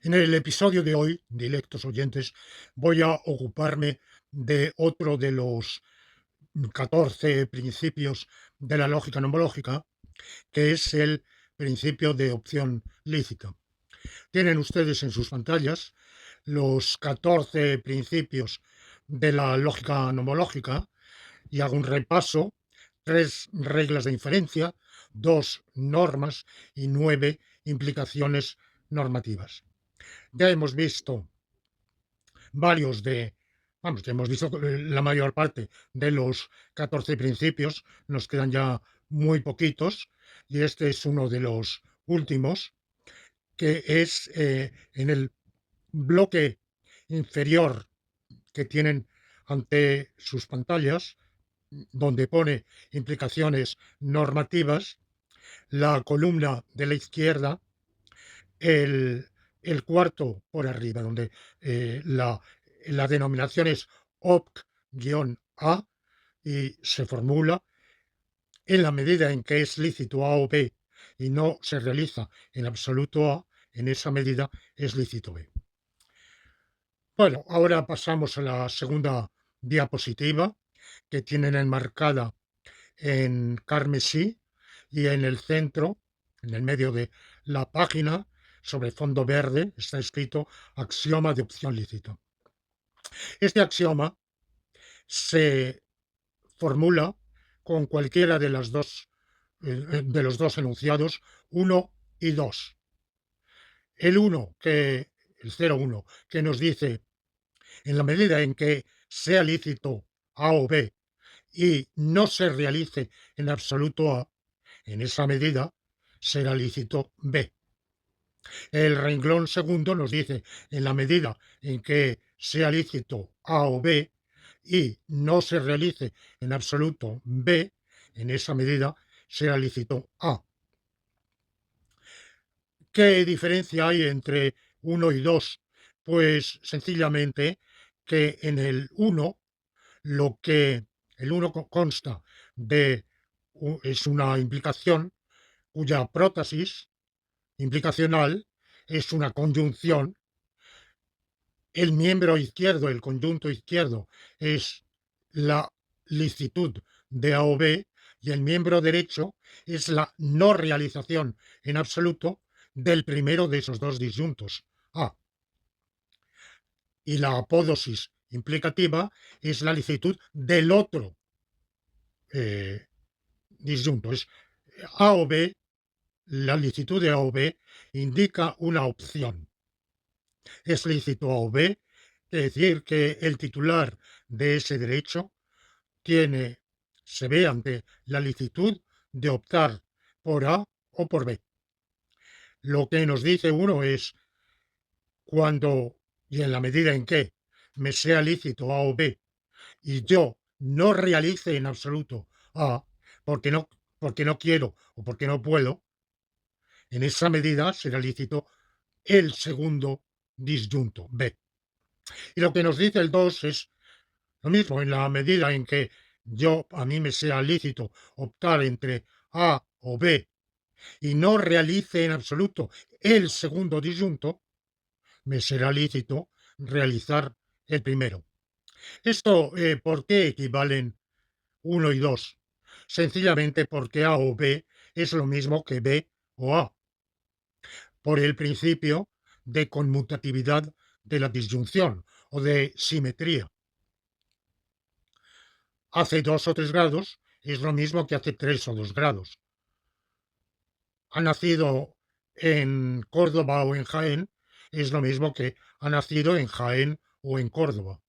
En el episodio de hoy, directos oyentes, voy a ocuparme de otro de los 14 principios de la lógica nomológica, que es el principio de opción lícita. Tienen ustedes en sus pantallas los 14 principios de la lógica nomológica y hago un repaso: tres reglas de inferencia, dos normas y 9 implicaciones normativas. Ya hemos visto varios de, vamos, ya hemos visto la mayor parte de los 14 principios, nos quedan ya muy poquitos, y este es uno de los últimos, que es en el bloque inferior que tienen ante sus pantallas, donde pone implicaciones normativas, la columna de la izquierda, el, el cuarto por arriba, donde la denominación es OPC-A y se formula en la medida en que es lícito A o B y no se realiza en absoluto A, en esa medida es lícito B. Bueno, ahora pasamos a la segunda diapositiva, que tienen enmarcada en carmesí, y en el centro, en el medio de la página, sobre fondo verde, está escrito axioma de opción lícita. Este axioma se formula con cualquiera de los dos enunciados 1 y 2. El 1, el 0,1, que nos dice en la medida en que sea lícito A o B y no se realice en absoluto A, en esa medida será lícito B. El renglón segundo nos dice en la medida en que sea lícito A o B y no se realice en absoluto B, en esa medida será lícito A. ¿Qué diferencia hay entre 1 y 2? Pues sencillamente que en el 1 lo que el 1 consta de es una implicación cuya prótesis implicacional es una conjunción. El miembro izquierdo, el conjunto izquierdo, es la licitud de A o B, y el miembro derecho es la no realización en absoluto del primero de esos dos disyuntos, A. Y la apódosis implicativa es la licitud del otro disyunto. Es A o B, la licitud de A o B indica una opción. Es lícito A o B, es decir, que el titular de ese derecho se ve ante la licitud de optar por A o por B. Lo que nos dice uno es cuando y en la medida en que me sea lícito A o B y yo no realice en absoluto A porque no quiero o porque no puedo, en esa medida será lícito el segundo disyunto B. Y lo que nos dice el 2 es lo mismo, en la medida en que a mí me sea lícito optar entre A o B y no realice en absoluto el segundo disyunto, me será lícito realizar el primero. Esto, ¿por qué equivalen 1 y 2? Sencillamente porque A o B es lo mismo que B o A, por el principio de conmutatividad de la disyunción o de simetría. Hace 2 o 3 grados es lo mismo que hace 3 o 2 grados. Ha nacido en Córdoba o en Jaén es lo mismo que ha nacido en Jaén o en Córdoba.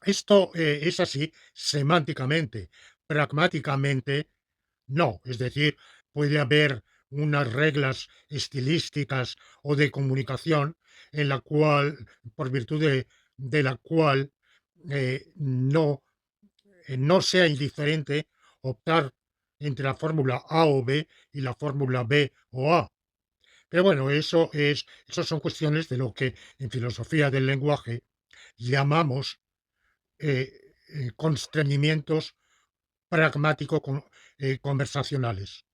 Esto es así semánticamente. Pragmáticamente no. Es decir, puede haber unas reglas estilísticas o de comunicación en la cual, por virtud de la cual no sea indiferente optar entre la fórmula A o B y la fórmula B o A. Pero bueno, eso son cuestiones de lo que en filosofía del lenguaje llamamos constreñimientos pragmático-conversacionales.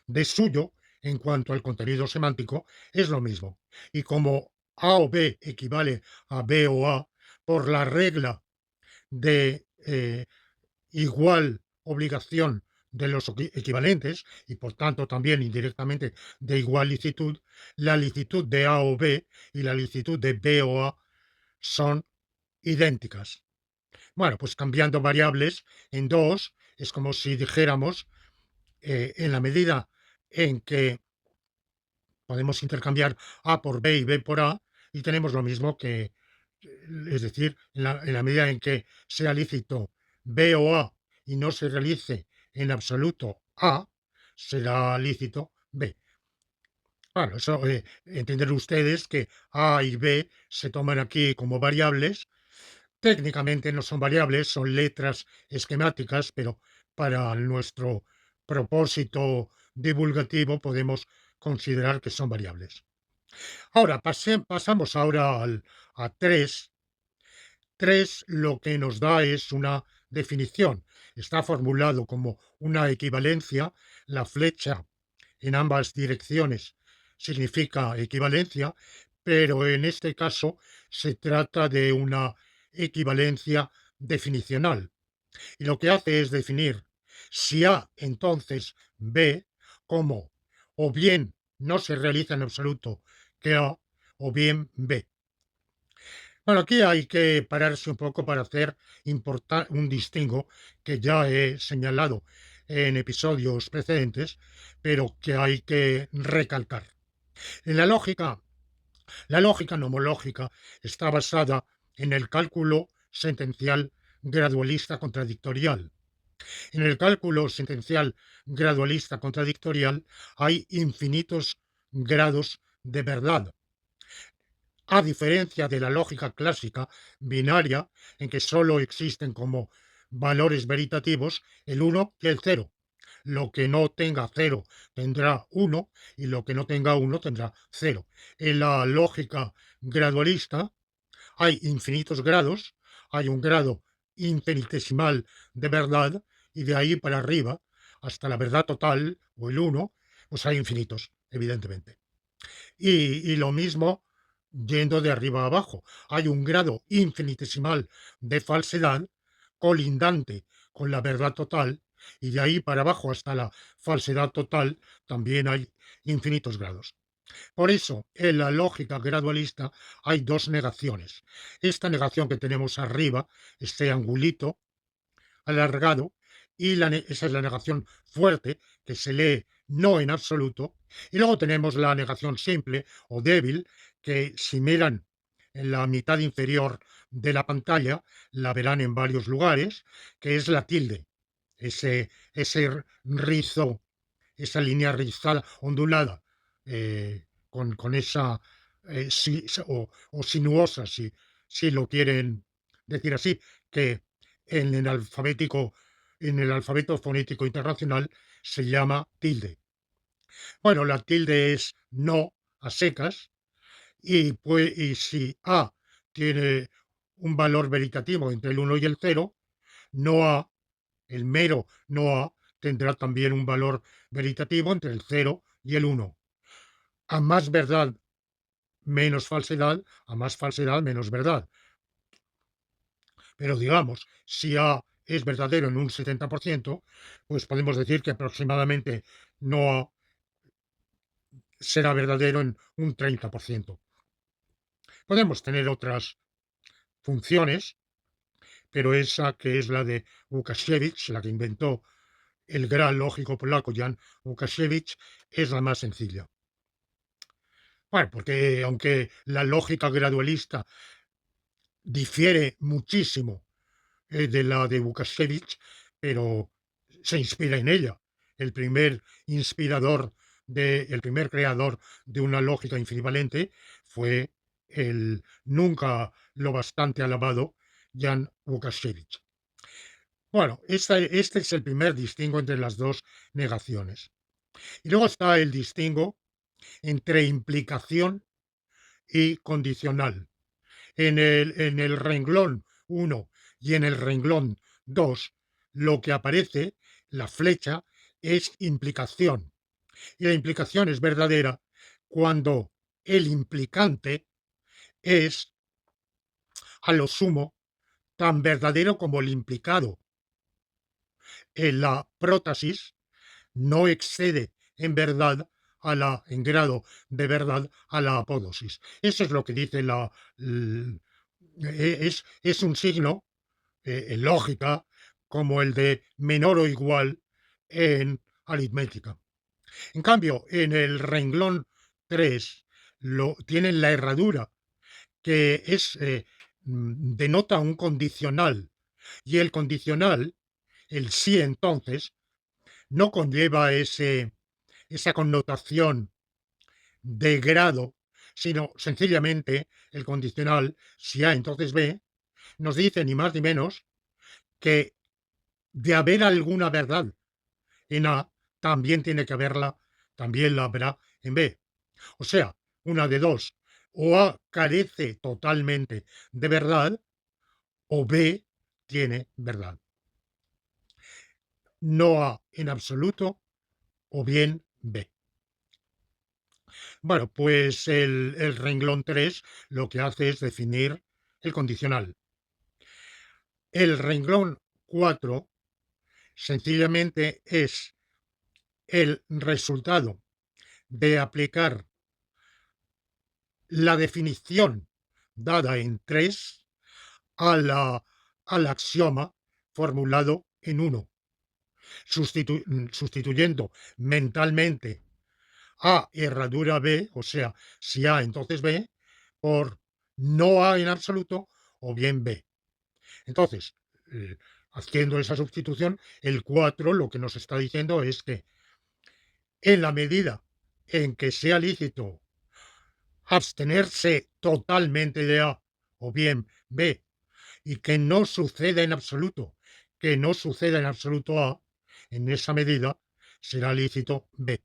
De suyo, en cuanto al contenido semántico, es lo mismo. Y como A o B equivale a B o A, por la regla de igual obligación de los equivalentes y por tanto también indirectamente de igual licitud, la licitud de A o B y la licitud de B o A son idénticas. Bueno, pues cambiando variables en dos es como si dijéramos, en la medida en que podemos intercambiar A por B y B por A, y tenemos lo mismo que, es decir, en la medida en que sea lícito B o A y no se realice en absoluto A, será lícito B. Bueno, eso entender ustedes que A y B se toman aquí como variables. Técnicamente no son variables, son letras esquemáticas, pero para nuestro propósito divulgativo podemos considerar que son variables. Ahora, pasamos ahora a 3. 3 lo que nos da es una definición. Está formulado como una equivalencia. La flecha en ambas direcciones significa equivalencia, pero en este caso se trata de una equivalencia definicional. Y lo que hace es definir si A, entonces B, como o bien no se realiza en absoluto que A, o bien B. Bueno, aquí hay que pararse un poco para hacer un distingo que ya he señalado en episodios precedentes, pero que hay que recalcar. En la lógica nomológica está basada en el cálculo sentencial gradualista contradictorial. En el cálculo sentencial gradualista contradictorial hay infinitos grados de verdad, a diferencia de la lógica clásica binaria, en que sólo existen como valores veritativos el 1 y el 0. Lo que no tenga 0 tendrá 1 y lo que no tenga 1 tendrá 0. En la lógica gradualista hay infinitos grados, hay un grado infinitesimal de verdad y de ahí para arriba hasta la verdad total o el 1, pues hay infinitos, evidentemente. Y lo mismo yendo de arriba a abajo. Hay un grado infinitesimal de falsedad colindante con la verdad total y de ahí para abajo hasta la falsedad total también hay infinitos grados. Por eso, en la lógica gradualista hay dos negaciones. Esta negación que tenemos arriba, este angulito alargado, y esa es la negación fuerte, que se lee no en absoluto. Y luego tenemos la negación simple o débil, que si miran en la mitad inferior de la pantalla, la verán en varios lugares, que es la tilde, ese rizo, esa línea rizada, ondulada, con esa, o sinuosa, si lo quieren decir así, que en el alfabeto fonético internacional se llama tilde. Bueno, la tilde es no a secas y si A tiene un valor veritativo entre el 1 y el 0, no A, el mero no A, tendrá también un valor veritativo entre el 0 y el 1. A más verdad, menos falsedad, a más falsedad, menos verdad. Pero digamos, si A es verdadero en un 70%, pues podemos decir que aproximadamente no A será verdadero en un 30%. Podemos tener otras funciones, pero esa que es la de Łukasiewicz, la que inventó el gran lógico polaco Jan Łukasiewicz, es la más sencilla. Bueno, porque aunque la lógica gradualista difiere muchísimo de la de Łukasiewicz, pero se inspira en ella. El primer el primer creador de una lógica infinivalente fue el nunca lo bastante alabado Jan Łukasiewicz. Bueno, este es el primer distingo entre las dos negaciones. Y luego está el distingo entre implicación y condicional. En el renglón 1 y en el renglón 2, lo que aparece, la flecha, es implicación. Y la implicación es verdadera cuando el implicante es, a lo sumo, tan verdadero como el implicado. En la prótesis no excede en verdad en grado de verdad a la apódosis. Eso es lo que dice es un signo en lógica como el de menor o igual en aritmética. En cambio, en el renglón 3 tienen la herradura que denota un condicional, y el condicional, el sí entonces, no conlleva esa connotación de grado, sino sencillamente el condicional, si A entonces B, nos dice ni más ni menos que de haber alguna verdad en A, también tiene que haberla, también la habrá en B. O sea, una de dos, o A carece totalmente de verdad, o B tiene verdad. No A en absoluto, o bien B. Bueno, pues el renglón 3 lo que hace es definir el condicional. El renglón 4 sencillamente es el resultado de aplicar la definición dada en 3 al axioma formulado en 1, sustituyendo mentalmente A herradura B, o sea, si A entonces B, por no A en absoluto o bien B. Entonces, eh, haciendo esa sustitución, el 4 lo que nos está diciendo es que en la medida en que sea lícito abstenerse totalmente de A o bien B y que no suceda en absoluto, A, en esa medida será lícito B.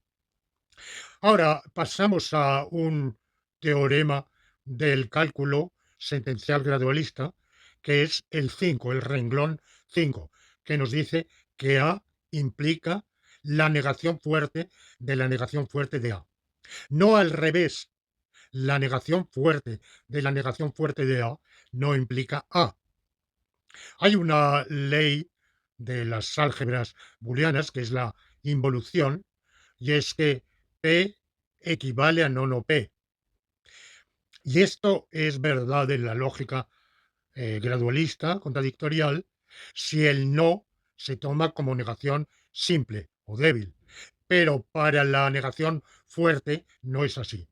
Ahora pasamos a un teorema del cálculo sentencial gradualista, que es el 5, el renglón 5, que nos dice que A implica la negación fuerte de la negación fuerte de A. No al revés, la negación fuerte de la negación fuerte de A no implica A. Hay una ley de las álgebras booleanas, que es la involución, y es que P equivale a no P. Y esto es verdad en la lógica gradualista, contradictorial, si el no se toma como negación simple o débil. Pero para la negación fuerte no es así.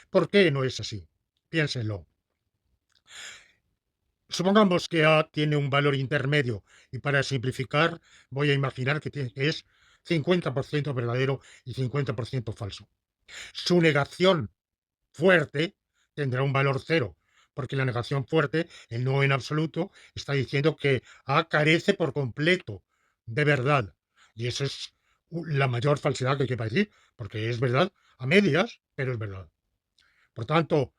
¿Por qué no es así? Piénsenlo. Supongamos que A tiene un valor intermedio y para simplificar voy a imaginar que es 50% verdadero y 50% falso. Su negación fuerte tendrá un valor cero, porque la negación fuerte, el no en absoluto, está diciendo que A carece por completo de verdad. Y eso es la mayor falsedad que hay que decir, porque es verdad a medias, pero es verdad. Por tanto,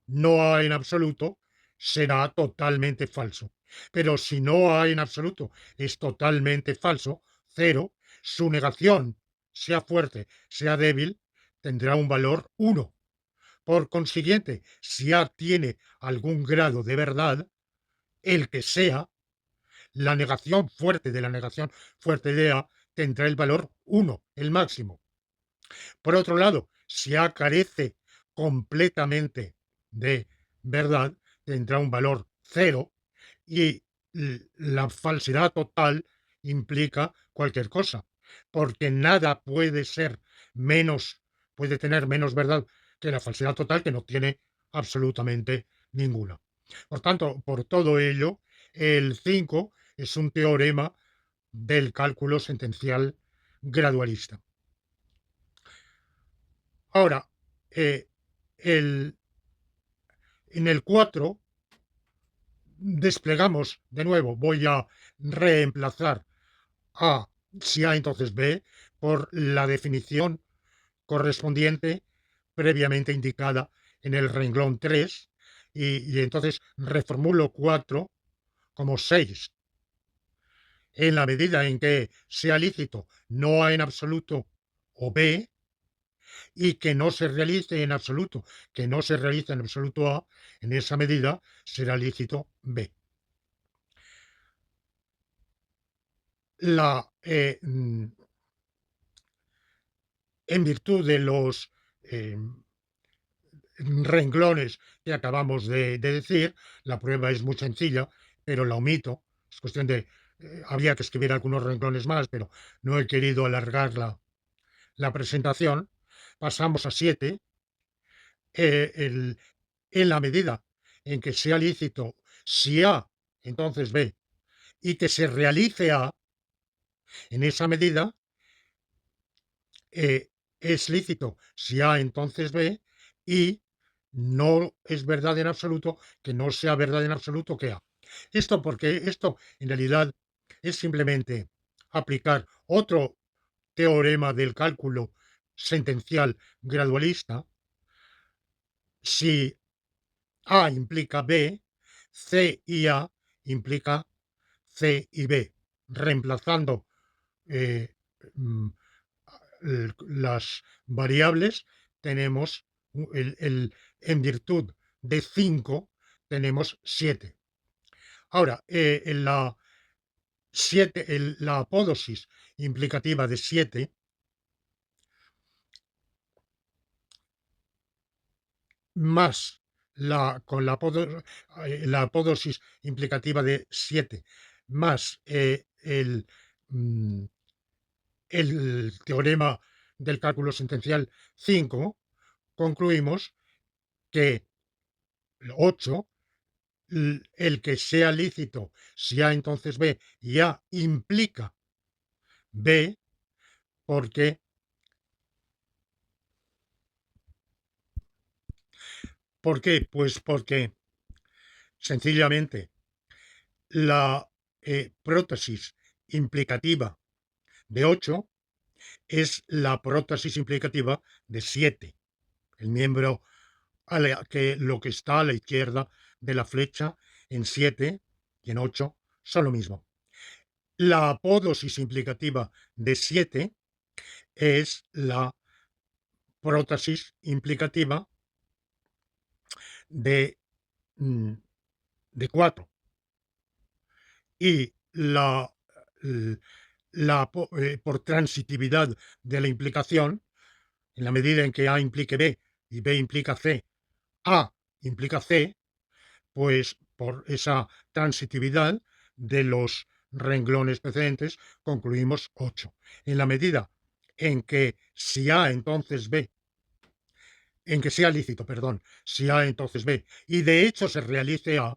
no A en absoluto será totalmente falso. Pero si no A en absoluto es totalmente falso, cero, su negación, sea fuerte, sea débil, tendrá un valor 1. Por consiguiente, si A tiene algún grado de verdad, el que sea, la negación fuerte de la negación fuerte de A tendrá el valor 1, el máximo. Por otro lado, si A carece completamente de verdad, tendrá un valor 0 y la falsedad total implica cualquier cosa, porque nada puede tener menos verdad que la falsedad total, que no tiene absolutamente ninguna. Por tanto, por todo ello, el 5 es un teorema del cálculo sentencial gradualista. Ahora, eh, el, en el 4 desplegamos de nuevo, voy a reemplazar A, si A entonces B, por la definición correspondiente previamente indicada en el renglón 3 y entonces reformulo 4 como 6. En la medida en que sea lícito no A en absoluto o B, y que no se realice en absoluto, que no se realice en absoluto A, en esa medida será lícito B. En virtud de los eh, renglones que acabamos de decir, la prueba es muy sencilla, pero la omito. Es cuestión de, habría que escribir algunos renglones más, pero no he querido alargar la presentación. Pasamos a 7. En la medida en que sea lícito si A, entonces B, y que se realice A, en esa medida es lícito si A, entonces B, y no es verdad en absoluto que no sea verdad en absoluto que A. Esto porque esto en realidad es simplemente aplicar otro teorema del cálculo sentencial gradualista. Si A implica B, C y A implica C y B, reemplazando eh, mm, las variables, tenemos en virtud de 5 tenemos 7. Ahora, la apódosis implicativa de 7 más la apódosis implicativa de 7 más mm, el teorema del cálculo sentencial 5, concluimos que 8, el que sea lícito si A entonces B y A implica B, porque ¿por qué? Pues porque sencillamente la prótesis implicativa de 8 es la prótesis implicativa de 7, el miembro lo que está a la izquierda de la flecha en 7 y en 8 son lo mismo. La apódosis implicativa de 7 es la prótesis implicativa de, mm, de 4. Y por transitividad de la implicación, en la medida en que A implique B y B implica C, A implica C, pues por esa transitividad de los renglones precedentes concluimos 8. En la medida en que si A entonces B, en que sea lícito, perdón, si A entonces B, y de hecho se realice A,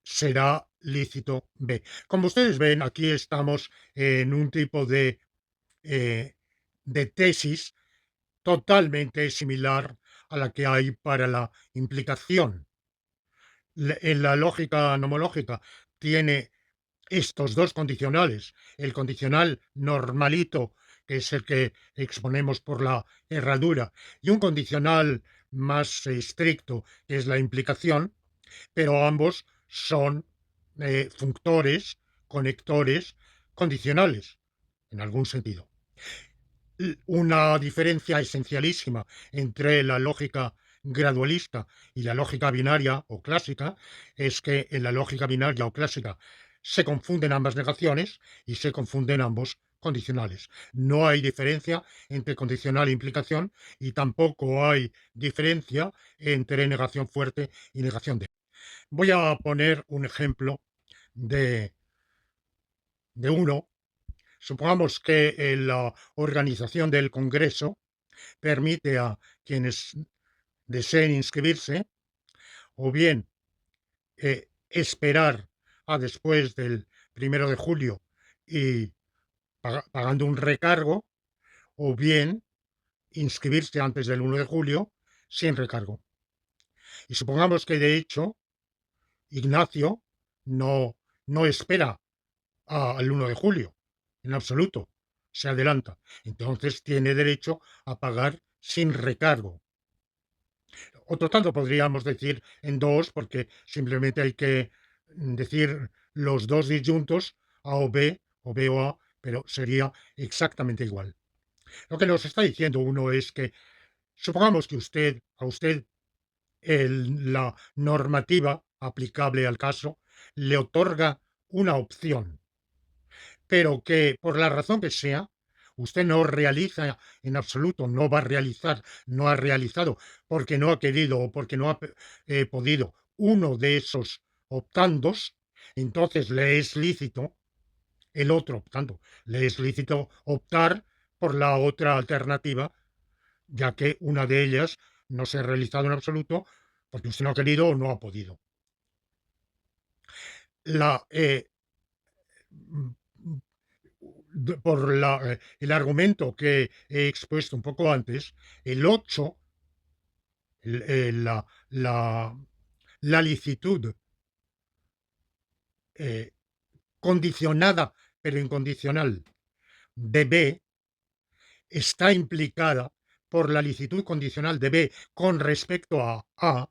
será lícito B. Como ustedes ven, aquí estamos en un tipo de tesis totalmente similar a la que hay para la implicación. En la lógica nomológica tiene estos dos condicionales, el condicional normalito, que es el que exponemos por la herradura, y un condicional más estricto, que es la implicación, pero ambos son functores, conectores, condicionales, en algún sentido. Una diferencia esencialísima entre la lógica gradualista y la lógica binaria o clásica es que en la lógica binaria o clásica se confunden ambas negaciones y se confunden ambos condicionales. No hay diferencia entre condicional e implicación y tampoco hay diferencia entre negación fuerte y negación débil. Voy a poner un ejemplo de, de uno. Supongamos que la organización del Congreso permite a quienes deseen inscribirse o bien esperar a después del 1 de julio y pagando un recargo, o bien inscribirse antes del 1 de julio sin recargo. Y supongamos que de hecho Ignacio no espera al 1 de julio, en absoluto, se adelanta. Entonces tiene derecho a pagar sin recargo. Otro tanto podríamos decir en dos, porque simplemente hay que decir los dos disyuntos, A o B o A, pero sería exactamente igual. Lo que nos está diciendo uno es que supongamos que a usted la normativa aplicable al caso le otorga una opción, pero que por la razón que sea, usted no realiza en absoluto, no va a realizar, no ha realizado, porque no ha querido o porque no ha podido uno de esos optandos, entonces le es lícito el otro optando, le es lícito optar por la otra alternativa, ya que una de ellas no se ha realizado en absoluto porque usted no ha querido o no ha podido. La, mm, el argumento que he expuesto un poco antes, el 8, el- el- la, la- la licitud eh, condicionada pero incondicional de B está implicada por la licitud condicional de B con respecto a A,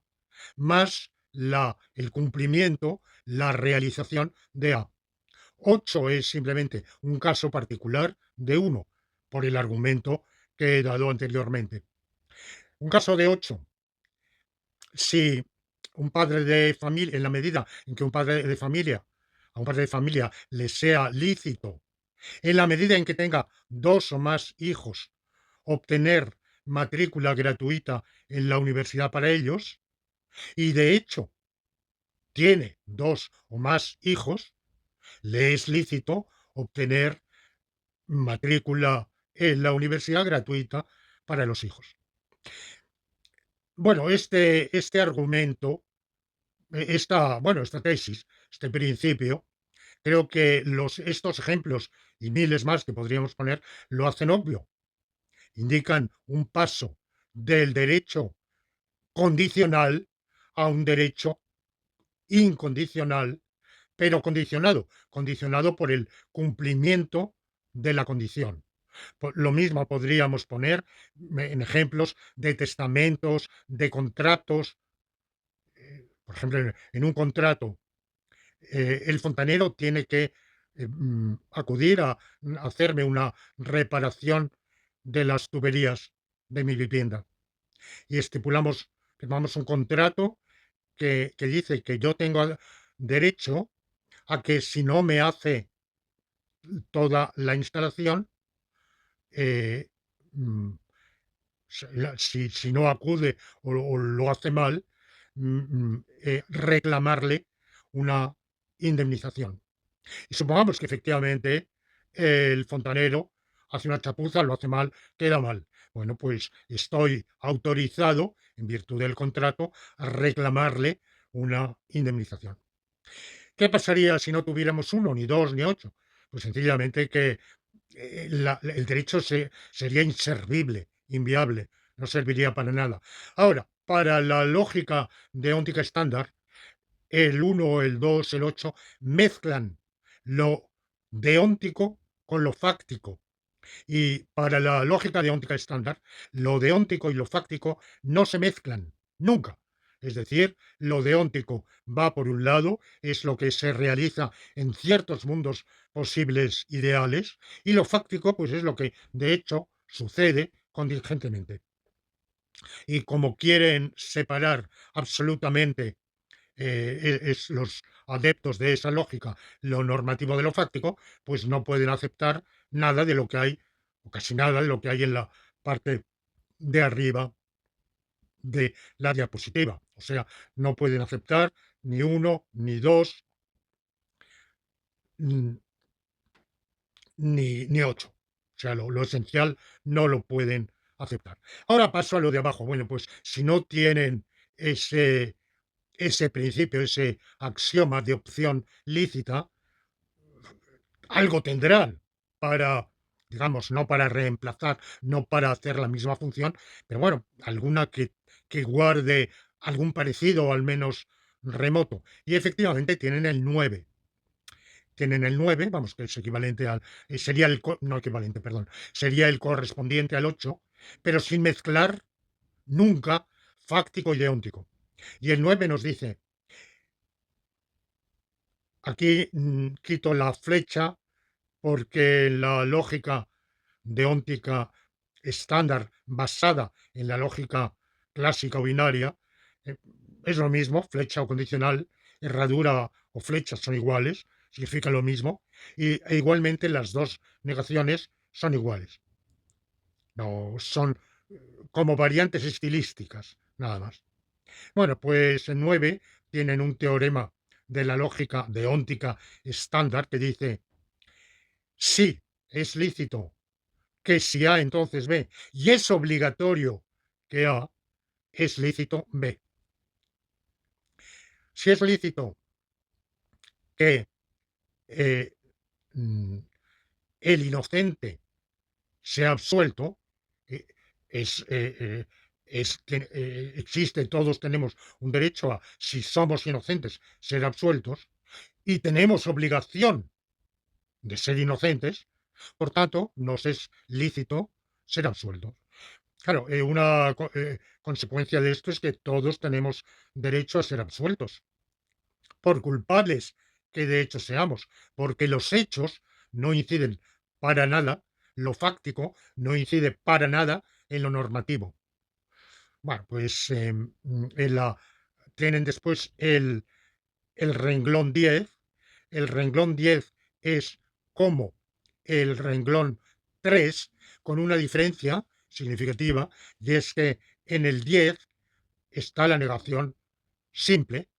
más el cumplimiento, la realización de A. 8 es simplemente un caso particular de 1, por el argumento que he dado anteriormente. Un caso de 8, si un padre de familia, en la medida en que un padre de familia, a un padre de familia le sea lícito, en la medida en que tenga 2 o más hijos, obtener matrícula gratuita en la universidad para ellos, y de hecho tiene 2 o más hijos, le es lícito obtener matrícula en la universidad gratuita para los hijos. Bueno, este argumento, esta tesis, este principio, creo que estos ejemplos y miles más que podríamos poner lo hacen obvio. Indican un paso del derecho condicional a un derecho incondicional, pero condicionado por el cumplimiento de la condición. Lo mismo podríamos poner en ejemplos de testamentos, de contratos. Por ejemplo, en un contrato, el fontanero tiene que acudir a hacerme una reparación de las tuberías de mi vivienda. Y firmamos un contrato que dice que yo tengo derecho a que si no me hace toda la instalación, eh, mm, si no acude o lo hace mal, reclamarle una indemnización. Y supongamos que efectivamente el fontanero hace una chapuza, lo hace mal, queda mal. Bueno, pues estoy autorizado, en virtud del contrato, a reclamarle una indemnización. ¿Qué pasaría si no tuviéramos uno, ni dos, ni ocho? Pues sencillamente que el derecho sería inservible, inviable, no serviría para nada. Ahora, para la lógica deóntica estándar, el uno, el 2, el 8 mezclan lo deóntico con lo fáctico. Y para la lógica deóntica estándar, lo deóntico y lo fáctico no se mezclan, nunca. Es decir, lo deóntico va por un lado, es lo que se realiza en ciertos mundos posibles ideales, y lo fáctico, pues es lo que de hecho sucede contingentemente. Y como quieren separar absolutamente los adeptos de esa lógica lo normativo de lo fáctico, pues no pueden aceptar nada de lo que hay, o casi nada de lo que hay en la parte de arriba de la diapositiva. O sea, no pueden aceptar ni uno, ni dos, ni ocho. O sea, lo esencial no lo pueden aceptar. Ahora paso a lo de abajo. Bueno, pues si no tienen ese principio, ese axioma de opción lícita, algo tendrán para, digamos, no para reemplazar, no para hacer la misma función, pero bueno, alguna que guarde algún parecido, al menos remoto. Y efectivamente tienen el 9. Tienen el 9, vamos, que es equivalente al, sería no equivalente, perdón, sería el correspondiente al 8, pero sin mezclar nunca fáctico y deóntico. Y el 9 nos dice, aquí quito la flecha porque la lógica deóntica estándar basada en la lógica clásica o binaria, eh, es lo mismo, flecha o condicional, herradura o flecha son iguales, significa lo mismo, e igualmente las dos negaciones son iguales. No son como variantes estilísticas, nada más. Bueno, pues en 9 tienen un teorema de la lógica deóntica estándar que dice: sí, es lícito que si A entonces B, y es obligatorio que A, es lícito B. Si es lícito que eh, mm, el inocente sea absuelto, eh, es, que existe, todos tenemos un derecho a, si somos inocentes, ser absueltos, y tenemos obligación de ser inocentes, por tanto, nos es lícito ser absueltos. Claro, una consecuencia de esto es que todos tenemos derecho a ser absueltos, por culpables que de hecho seamos, porque los hechos no inciden para nada, lo fáctico no incide para nada en lo normativo. Bueno, pues tienen después el renglón 10. El renglón 10 es como el renglón 3, con una diferencia significativa, y es que en el 10 está la negación simple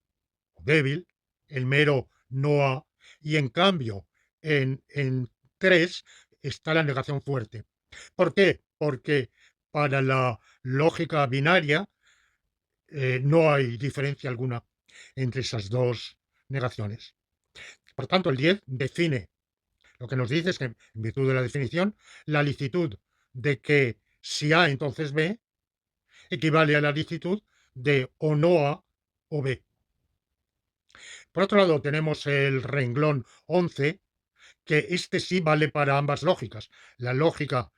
o débil, el mero no a, y en cambio en 3 está la negación fuerte. ¿Por qué? Porque para la lógica binaria no hay diferencia alguna entre esas dos negaciones. Por tanto, el 10 define, lo que nos dice es que, en virtud de la definición, la licitud de que si A entonces B equivale a la licitud de o no A o B. Por otro lado, tenemos el renglón 11, que este sí vale para ambas lógicas. La lógica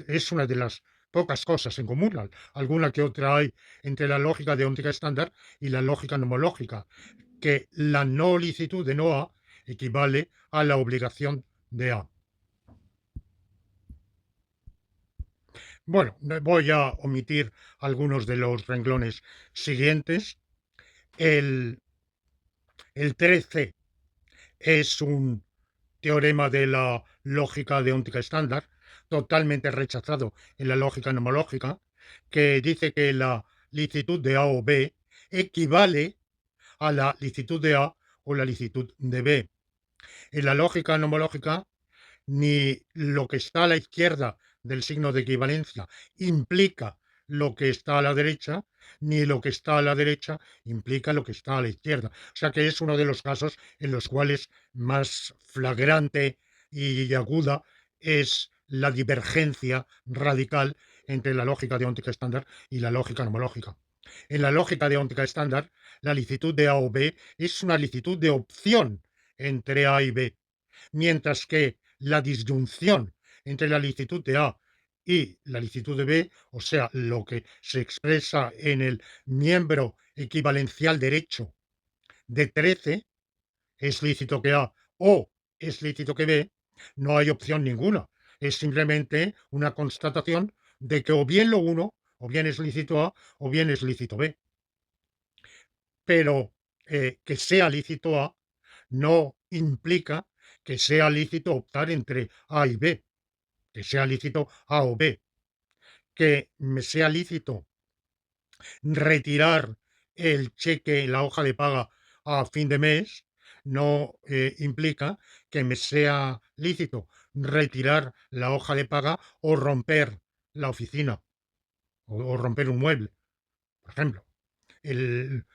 es una de las pocas cosas en común, alguna que otra hay entre la lógica deóntica estándar y la lógica nomológica, que la no licitud de no A equivale a la obligación de A. Bueno, voy a omitir algunos de los renglones siguientes. El, el 13 es un teorema de la lógica deóntica estándar, totalmente rechazado en la lógica nomológica, que dice que la licitud de A o B equivale a la licitud de A o la licitud de B. En la lógica nomológica, ni lo que está a la izquierda del signo de equivalencia implica lo que está a la derecha, ni lo que está a la derecha implica lo que está a la izquierda. O sea que es uno de los casos en los cuales más flagrante y aguda es la divergencia radical entre la lógica deóntica estándar y la lógica nomológica. En la lógica deóntica estándar, la licitud de A o B es una licitud de opción entre A y B, mientras que la disyunción entre la licitud de A y la licitud de B, o sea, lo que se expresa en el miembro equivalencial derecho de 13, es lícito que A o es lícito que B, no hay opción ninguna. Es simplemente una constatación de que o bien lo uno, o bien es lícito A, o bien es lícito B. Pero que sea lícito A no implica que sea lícito optar entre A y B, que sea lícito A o B, que me sea lícito retirar el cheque, la hoja de paga a fin de mes, no implica que me sea lícito retirar la hoja de paga o romper la oficina o romper un mueble, por ejemplo. El,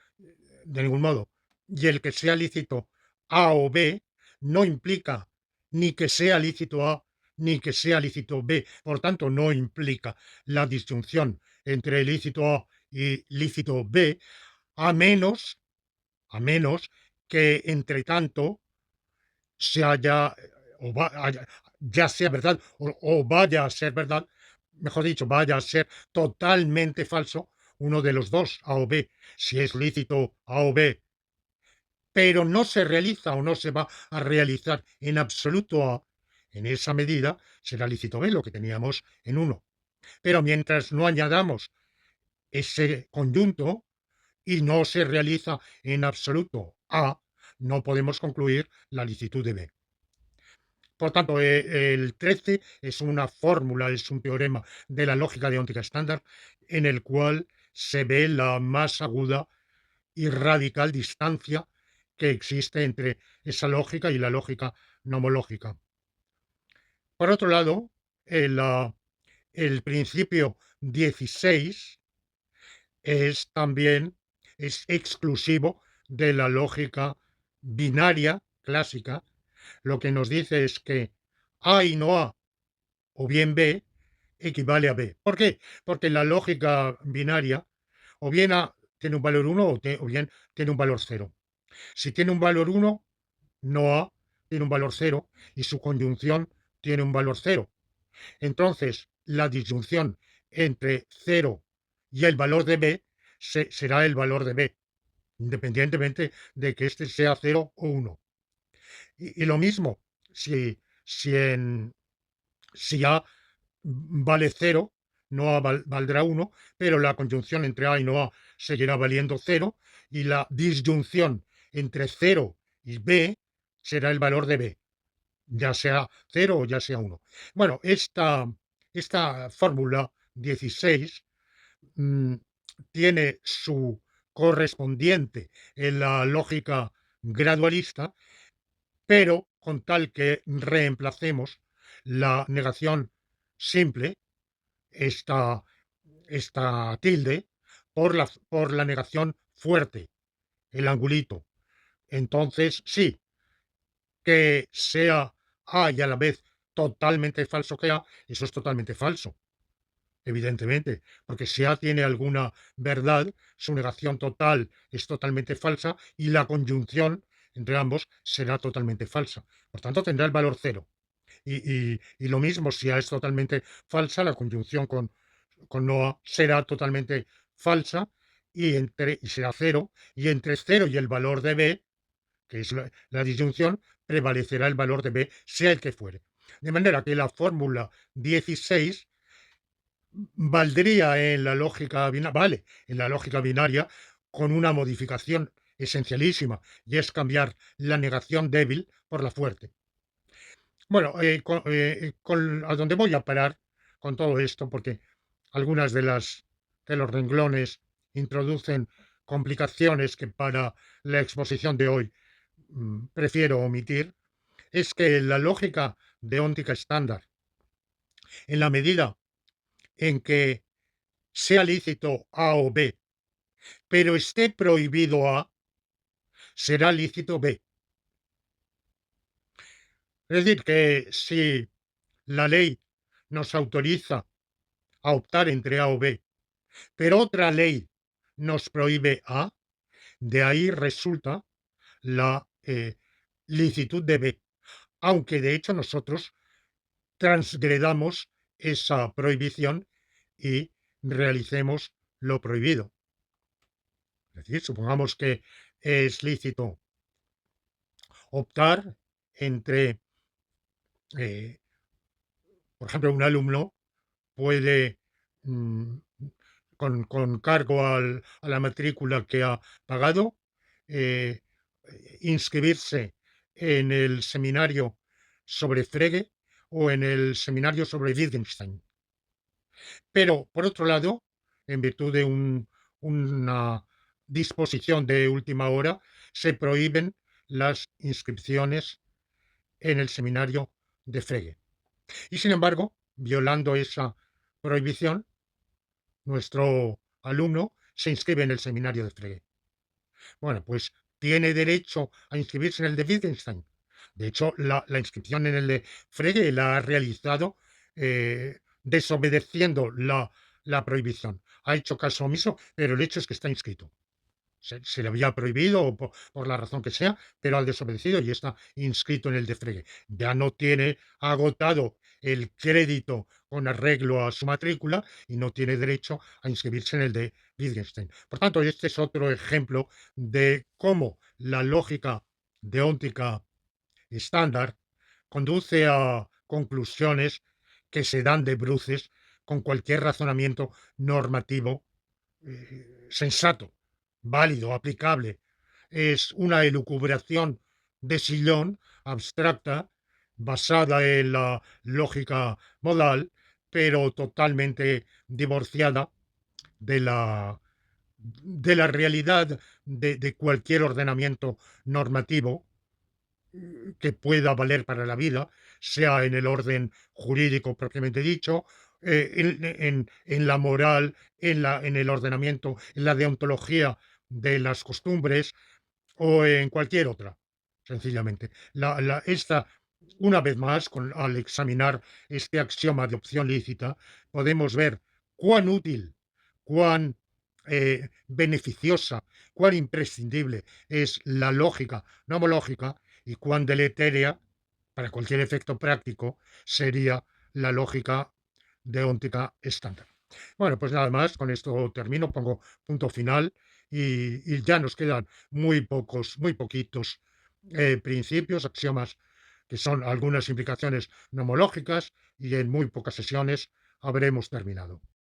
de ningún modo. Y el que sea lícito A o B no implica ni que sea lícito A ni que sea lícito B. Por tanto, no implica la distinción entre lícito A y lícito B, a menos, a menos que entre tanto se haya, ya sea verdad o vaya a ser verdad, mejor dicho, vaya a ser totalmente falso uno de los dos, A o B. Si es lícito A o B, pero no se realiza o no se va a realizar en absoluto A, en esa medida será lícito B, lo que teníamos en 1. Pero mientras no añadamos ese conjunto y no se realiza en absoluto A, no podemos concluir la licitud de B. Por tanto, el 13 es una fórmula, es un teorema de la lógica deóntica estándar en el cual se ve la más aguda y radical distancia que existe entre esa lógica y la lógica nomológica. Por otro lado, el principio 16 es exclusivo de la lógica binaria clásica. Lo que nos dice es que A y no A, o bien B, equivale a B. ¿Por qué? Porque la lógica binaria, o bien A tiene un valor 1 o bien tiene un valor 0. Si tiene un valor 1, no A tiene un valor 0 y su conjunción tiene un valor 0. Entonces, la disyunción entre 0 y el valor de B será el valor de B, independientemente de que este sea 0 o 1. Y lo mismo, si, si, en, si A vale 0, no A valdrá 1, pero la conjunción entre A y no A seguirá valiendo 0 y la disyunción entre 0 y B será el valor de B, ya sea 0 o ya sea 1. Bueno, esta fórmula 16 mmm, tiene su correspondiente en la lógica gradualista, pero con tal que reemplacemos la negación simple, esta, esta tilde, por la negación fuerte, el angulito. Entonces, sí, que sea A y a la vez totalmente falso que A, eso es totalmente falso, evidentemente, porque si A tiene alguna verdad, su negación total es totalmente falsa y la conjunción entre ambos será totalmente falsa. Por tanto, tendrá el valor cero. Y lo mismo, si A es totalmente falsa, la conjunción con no A será totalmente falsa y será cero, y entre cero y el valor de B, que es la disyunción, prevalecerá el valor de B, sea el que fuere. De manera que la fórmula 16 valdría en la lógica binaria, vale, en la lógica binaria con una modificación esencialísima, y es cambiar la negación débil por la fuerte. Bueno, a dónde voy a parar con todo esto, porque algunas de los renglones introducen complicaciones que para la exposición de hoy prefiero omitir, es que la lógica deóntica estándar, en la medida en que sea lícito A o B, pero esté prohibido A, será lícito B. Es decir, que si la ley nos autoriza a optar entre A o B, pero otra ley nos prohíbe A, de ahí resulta la licitud de B, aunque de hecho nosotros transgredamos esa prohibición y realicemos lo prohibido. Es decir, supongamos que es lícito optar entre, eh, por ejemplo, un alumno puede, mm, con cargo a la matrícula que ha pagado, eh, inscribirse en el seminario sobre Frege o en el seminario sobre Wittgenstein. Pero, por otro lado, en virtud de una disposición de última hora, se prohíben las inscripciones en el seminario de Frege. Y, sin embargo, violando esa prohibición, nuestro alumno se inscribe en el seminario de Frege. Bueno, pues tiene derecho a inscribirse en el de Wittgenstein. De hecho, la inscripción en el de Frege la ha realizado desobedeciendo la prohibición. Ha hecho caso omiso, pero el hecho es que está inscrito. Se le había prohibido o por la razón que sea, pero ha desobedecido y está inscrito en el de Frege. Ya no tiene agotado el crédito con arreglo a su matrícula y no tiene derecho a inscribirse en el de Wittgenstein. Por tanto, este es otro ejemplo de cómo la lógica deóntica estándar conduce a conclusiones que se dan de bruces con cualquier razonamiento normativo sensato, válido, aplicable. Es una elucubración de sillón abstracta, basada en la lógica modal, pero totalmente divorciada de la realidad de cualquier ordenamiento normativo que pueda valer para la vida, sea en el orden jurídico propiamente dicho, en la moral, en el ordenamiento, en la deontología de las costumbres o en cualquier otra, sencillamente. Una vez más, al examinar este axioma de opción lícita, podemos ver cuán útil, cuán beneficiosa, cuán imprescindible es la lógica nomológica y cuán deletérea, para cualquier efecto práctico, sería la lógica deóntica estándar. Bueno, pues nada más, con esto termino, pongo punto final y ya nos quedan muy poquitos principios, axiomas que son algunas implicaciones nomológicas y en muy pocas sesiones habremos terminado.